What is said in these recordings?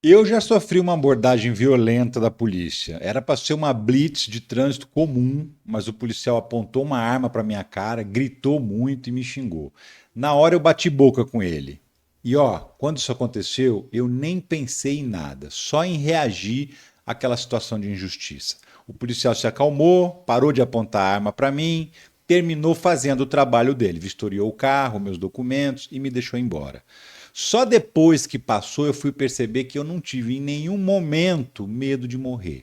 Eu já sofri uma abordagem violenta da polícia. Era para ser uma blitz de trânsito comum, mas o policial apontou uma arma para minha cara, gritou muito e me xingou. Na hora eu bati boca com ele. E ó, quando isso aconteceu, eu nem pensei em nada, só em reagir àquela situação de injustiça. O policial se acalmou, parou de apontar a arma para mim, terminou fazendo o trabalho dele, vistoriou o carro, meus documentos e me deixou embora. Só depois que passou eu fui perceber que eu não tive em nenhum momento medo de morrer.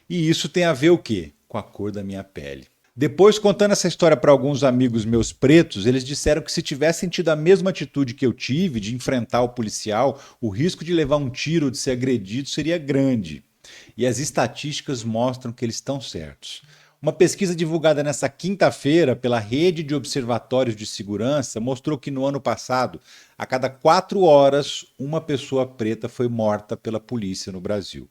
E isso tem a ver o quê? Com a cor da minha pele. Depois, contando essa história para alguns amigos meus pretos, eles disseram que se tivessem tido a mesma atitude que eu tive, de enfrentar o policial, o risco de levar um tiro ou de ser agredido seria grande. E as estatísticas mostram que eles estão certos. Uma pesquisa divulgada nessa quinta-feira pela Rede de Observatórios de Segurança mostrou que no ano passado, a cada 4 horas, uma pessoa preta foi morta pela polícia no Brasil.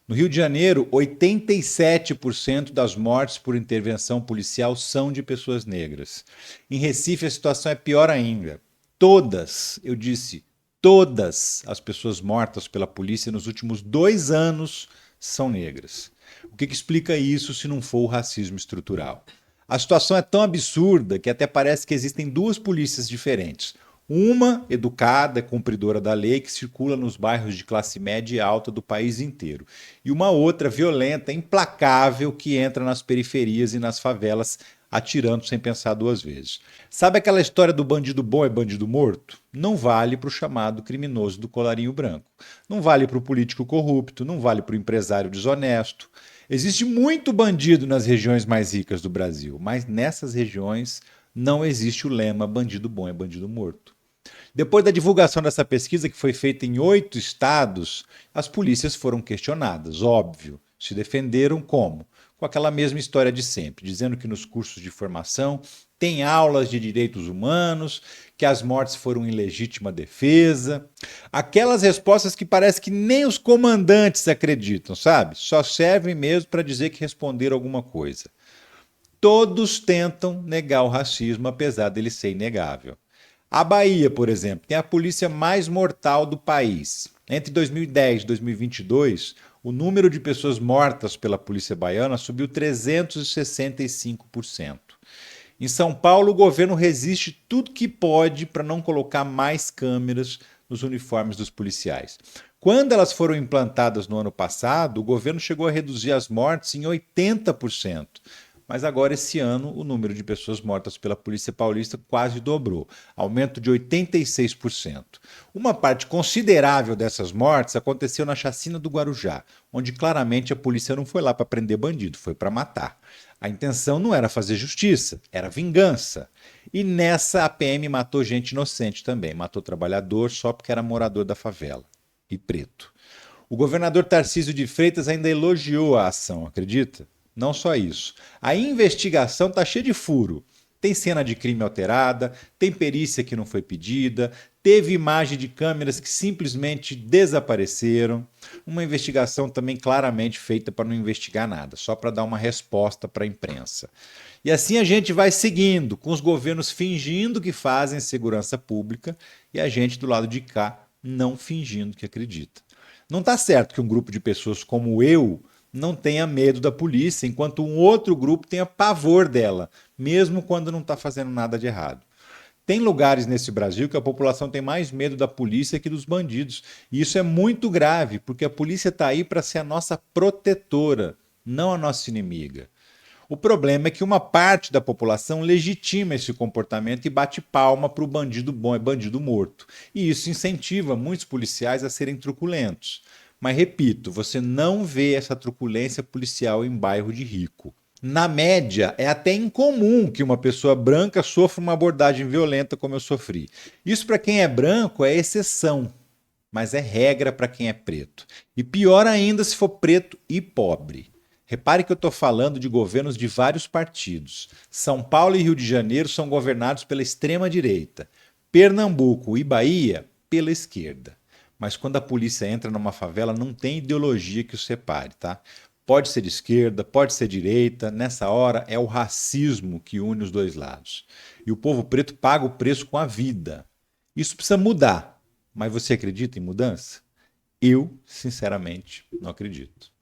No Rio de Janeiro, 87% das mortes por intervenção policial são de pessoas negras. Em Recife, a situação é pior ainda. Todas, eu disse, todas as pessoas mortas pela polícia nos últimos 2 anos são negras. O que explica isso se não for o racismo estrutural? A situação é tão absurda que até parece que existem duas polícias diferentes. Uma educada, cumpridora da lei, que circula nos bairros de classe média e alta do país inteiro. E uma outra violenta, implacável, que entra nas periferias e nas favelas, atirando sem pensar duas vezes. Sabe aquela história do bandido bom é bandido morto? Não vale para o chamado criminoso do colarinho branco. Não vale para o político corrupto, não vale para o empresário desonesto. Existe muito bandido nas regiões mais ricas do Brasil, mas nessas regiões não existe o lema bandido bom é bandido morto. Depois da divulgação dessa pesquisa, que foi feita em 8 estados, as polícias foram questionadas, óbvio. Se defenderam como? Com aquela mesma história de sempre, dizendo que nos cursos de formação tem aulas de direitos humanos, que as mortes foram em legítima defesa. Aquelas respostas que parece que nem os comandantes acreditam, sabe? Só servem mesmo para dizer que responderam alguma coisa. Todos tentam negar o racismo, apesar dele ser inegável. A Bahia, por exemplo, tem a polícia mais mortal do país. Entre 2010 e 2022, o número de pessoas mortas pela polícia baiana subiu 365%. Em São Paulo, o governo resiste tudo que pode para não colocar mais câmeras nos uniformes dos policiais. Quando elas foram implantadas no ano passado, o governo chegou a reduzir as mortes em 80%. Mas agora, esse ano, o número de pessoas mortas pela Polícia Paulista quase dobrou, aumento de 86%. Uma parte considerável dessas mortes aconteceu na chacina do Guarujá, onde claramente a polícia não foi lá para prender bandido, foi para matar. A intenção não era fazer justiça, era vingança. E nessa a PM matou gente inocente também, matou trabalhador só porque era morador da favela e preto. O governador Tarcísio de Freitas ainda elogiou a ação, acredita? Não só isso. A investigação está cheia de furo. Tem cena de crime alterada, tem perícia que não foi pedida, teve imagem de câmeras que simplesmente desapareceram. Uma investigação também claramente feita para não investigar nada, só para dar uma resposta para a imprensa. E assim a gente vai seguindo, com os governos fingindo que fazem segurança pública e a gente do lado de cá não fingindo que acredita. Não está certo que um grupo de pessoas como eu não tenha medo da polícia, enquanto um outro grupo tenha pavor dela, mesmo quando não está fazendo nada de errado. Tem lugares nesse Brasil que a população tem mais medo da polícia que dos bandidos. E isso é muito grave, porque a polícia está aí para ser a nossa protetora, não a nossa inimiga. O problema é que uma parte da população legitima esse comportamento e bate palma para o bandido bom é bandido morto. E isso incentiva muitos policiais a serem truculentos. Mas repito, você não vê essa truculência policial em bairro de rico. Na média, é até incomum que uma pessoa branca sofra uma abordagem violenta como eu sofri. Isso para quem é branco é exceção, mas é regra para quem é preto. E pior ainda se for preto e pobre. Repare que eu estou falando de governos de vários partidos. São Paulo e Rio de Janeiro são governados pela extrema-direita. Pernambuco e Bahia, pela esquerda. Mas quando a polícia entra numa favela, não tem ideologia que os separe, tá? Pode ser de esquerda, pode ser direita, nessa hora é o racismo que une os dois lados. E o povo preto paga o preço com a vida. Isso precisa mudar. Mas você acredita em mudança? Eu, sinceramente, não acredito.